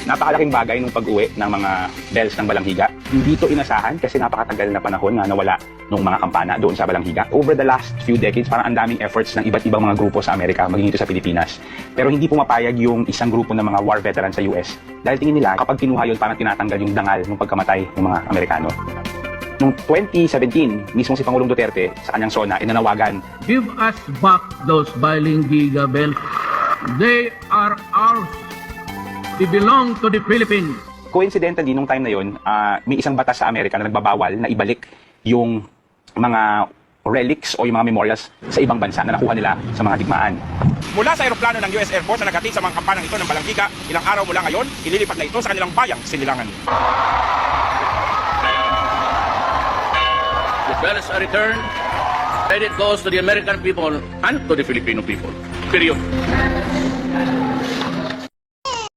Napakalaking bagay nung pag-uwi ng mga bells ng Balanghiga. Hindi to inasahan kasi napakatagal na panahon na nawala ng mga kampana doon sa Balanghiga. Over the last few decades, parang ang daming efforts ng iba't ibang mga grupo sa Amerika, maging dito sa Pilipinas. Pero hindi pumapayag yung isang grupo ng mga war veterans sa US. Dahil tingin nila, kapag kinuha yun, parang tinatanggal yung dangal ng pagkamatay ng mga Amerikano. Noong 2017, mismo si Pangulong Duterte sa kanyang SONA, inanawagan, Give us back those Balanghiga bells. They are ours. They belong to the Philippines. coincidentally, nung time na yun, may isang batas sa Amerika na nagbabawal na ibalik yung mga relics o yung mga memorials sa ibang bansa na nakuha nila sa mga digmaan. Mula sa aeroplano ng US Air Force na naghatid sa mga kampanang ito ng Balanghiga, ilang araw mula ngayon, ililipat na ito sa kanilang bayang Sinilangan. The bells are returned. Credit goes to the American people and to the Filipino people. Period.